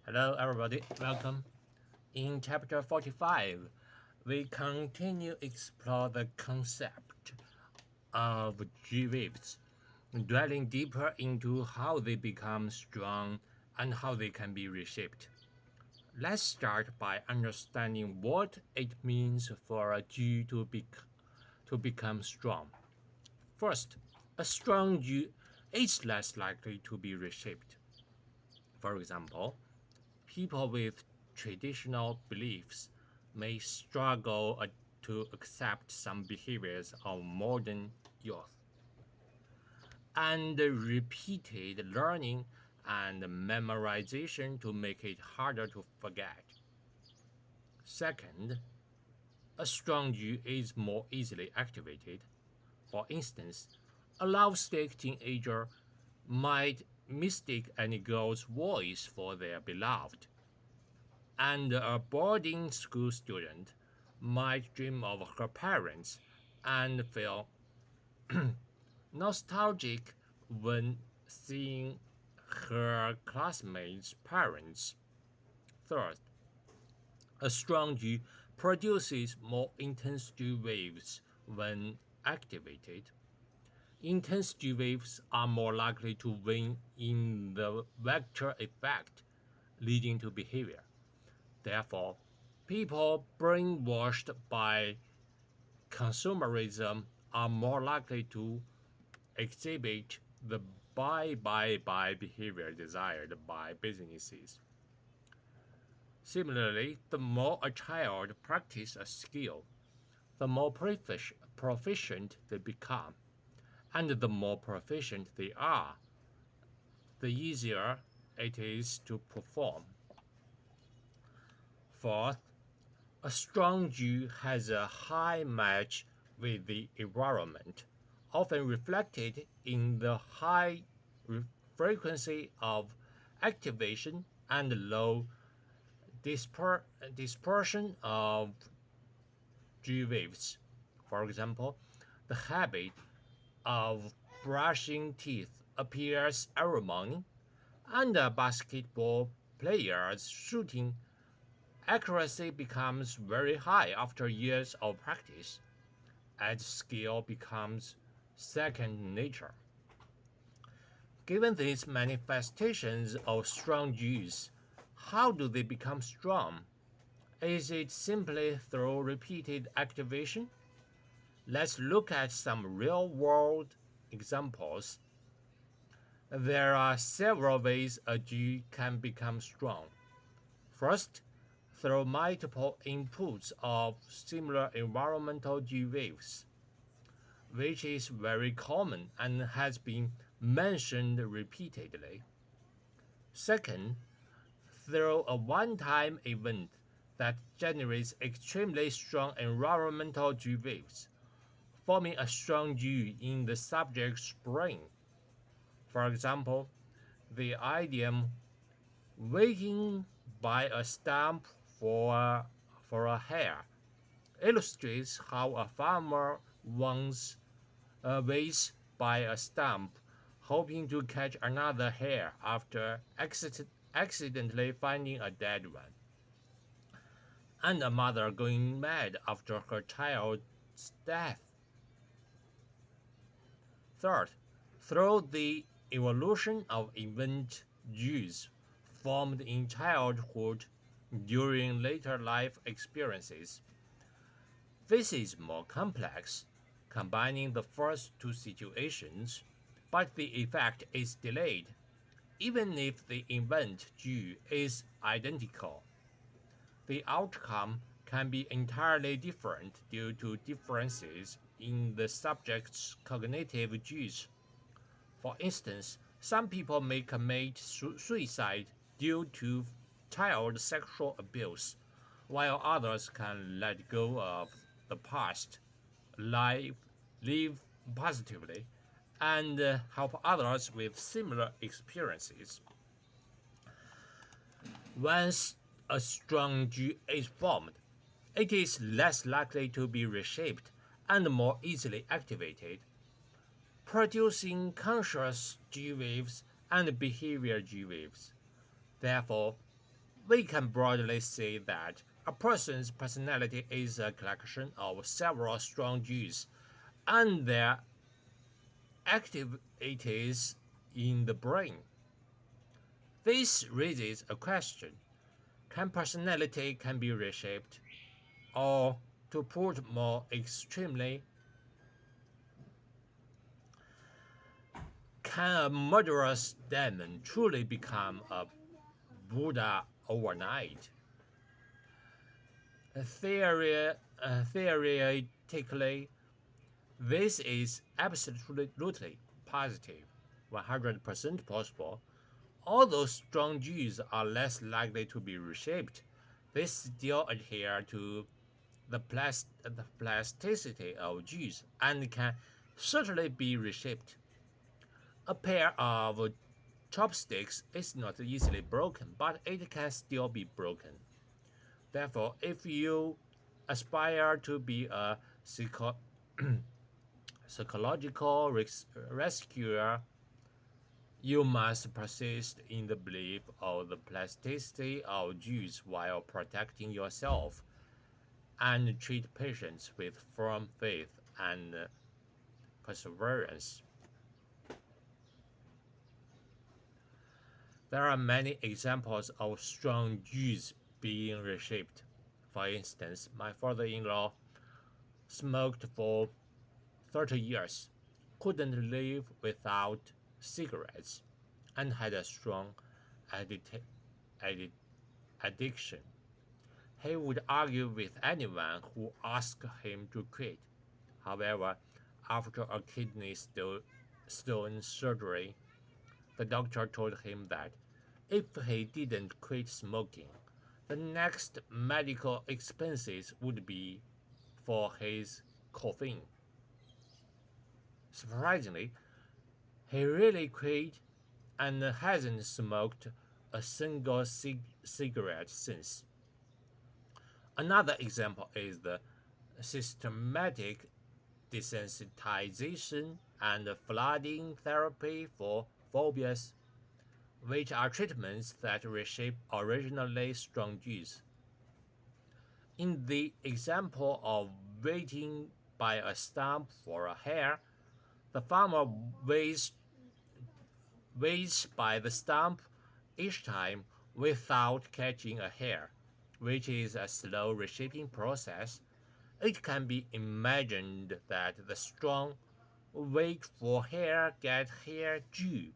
Hello, everybody. Welcome. In chapter 45, we continue explore the concept of G-waves, dwelling deeper into how they become strong and how they can be reshaped. Let's start by understanding what it means for a G to become strong. First, a strong G is less likely to be reshaped. For example, people with traditional beliefs may struggle to accept some behaviors of modern youth, and repeated learning and memorization to make it harder to forget. Second, a strong you is more easily activated. For instance, a love-sick teenager might mistake any girl's voice for their beloved, and a boarding school student might dream of her parents and feel nostalgic when seeing her classmates' parents. Third, a strong G produces more intense G waves when activated. Intense G waves are more likely to win in the vector effect, leading to behavior. Therefore, people brainwashed by consumerism are more likely to exhibit the buy behavior desired by businesses. Similarly, the more a child practices a skill, the more proficient they become, and the more proficient they are, the easier it is to perform. Fourth, a strong Jew has a high match with the environment, often reflected in the high frequency of activation and low dispersion of G waves. For example, the habit of brushing teeth appears every morning, and a basketball player's shooting accuracy becomes very high after years of practice, as skill becomes second nature. Given these manifestations of strong G's, how do they become strong? Is it simply through repeated activation? Let's look at some real world examples. There are several ways a G can become strong. First, through multiple inputs of similar environmental G waves, which is very common and has been mentioned repeatedly. Second, through a one-time event that generates extremely strong environmental G waves, forming a strong G in the subject's brain. For example, the idiom waiting by a stump for a hare illustrates how a farmer once waits by a stump, hoping to catch another hare after accidentally finding a dead one, and a mother going mad after her child's death. Third, through the evolution of event Jews formed in childhood during later life experiences. This is more complex, combining the first two situations, but the effect is delayed, even if the event G is identical. The outcome can be entirely different due to differences in the subject's cognitive G's. For instance, some people may commit suicide due to child sexual abuse, while others can let go of the past, live, live positively, and help others with similar experiences. Once a strong G is formed, it is less likely to be reshaped and more easily activated, producing conscious G waves and behavior G waves. Therefore, We can broadly say that a person's personality is a collection of several strong genes and their activities in the brain. This raises a question: can personality can be reshaped, or to put more extremely, can a murderous demon truly become a Buddha overnight? Theory, Theoretically, this is absolutely positive, 100% possible. Although strong Jews are less likely to be reshaped, they still adhere to the plasticity of Jews and can certainly be reshaped. A pair of chopsticks is not easily broken, but it can still be broken. Therefore, if you aspire to be a psychological rescuer, you must persist in the belief of the plasticity of Jews while protecting yourself, and treat patients with firm faith and perseverance. There are many examples of strong Jews being reshaped. For instance, my father in law smoked for 30 years, couldn't live without cigarettes, and had a strong addi- addi- addiction. He would argue with anyone who asked him to quit. However, after a stone surgery, the doctor told him that if he didn't quit smoking, the next medical expenses would be for his coffin. Surprisingly, he really quit and hasn't smoked a single cigarette since. Another example is the systematic desensitization and flooding therapy for phobias, which are treatments that reshape originally strong genes. In the example of waiting by a stump for a hare, the farmer waits, waits by the stump each time without catching a hare, which is a slow reshaping process. It can be imagined that the strong wait for hare get hare gene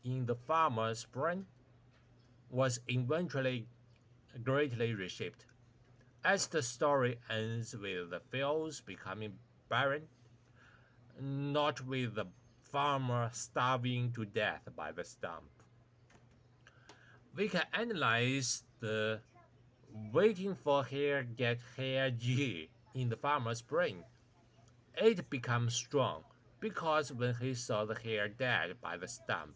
in the farmer's brain was eventually greatly reshaped. As the story ends with the fields becoming barren, not with the farmer starving to death by the stump. We can analyze the waiting for hare get hare gene in the farmer's brain. It becomes strong because when he saw the hare dead by the stump,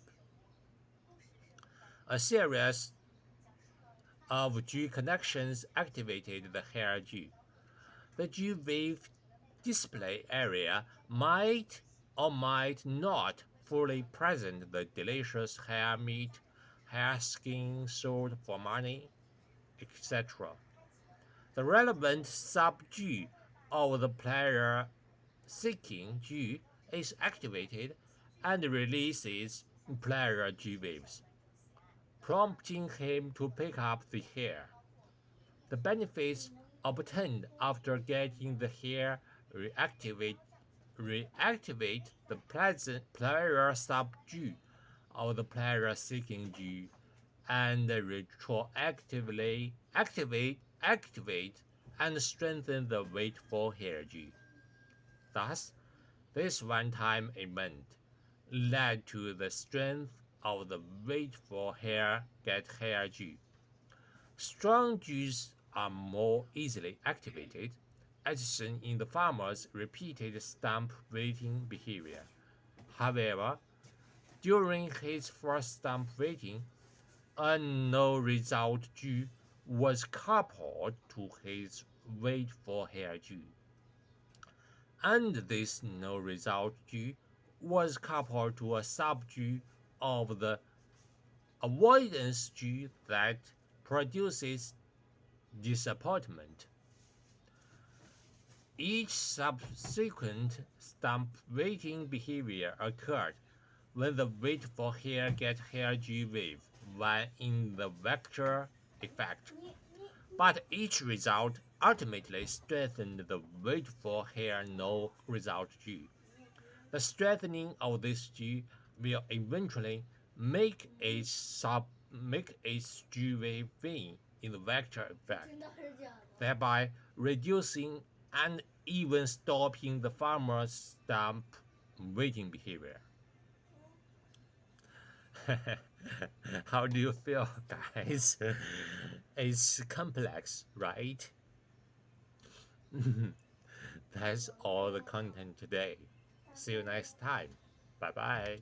a series of G connections activated the hare G. The G wave display area might or might not fully present the delicious hare meat, hare skin sold for money, etc. The relevant sub-G of the player seeking G is activated and releases player G waves, prompting him to pick up the hare. The benefits obtained after getting the hare reactivate the present player sub G of the player seeking G and retroactively activate and strengthen the wait for hare G. Thus, this one-time event led to the strength of the wait for hare get hare G. Strong Gs are more easily activated, as seen in the farmer's repeated stump waiting behavior. However, during his first stump waiting, a no result G was coupled to his wait for hare G, and this no result G was coupled to a sub G of the avoidance G that produces disappointment. Each subsequent stump weighting behavior occurred when the wait for hair get hair G wave one in the vector effect, but each result ultimately strengthened the wait for hair no result G. The strengthening of this G will eventually make a G wave V in the vector effect, thereby reducing and even stopping the farmer's stump waiting behavior. How do you feel, guys? It's complex, right? That's all the content today. See you next time. Bye bye.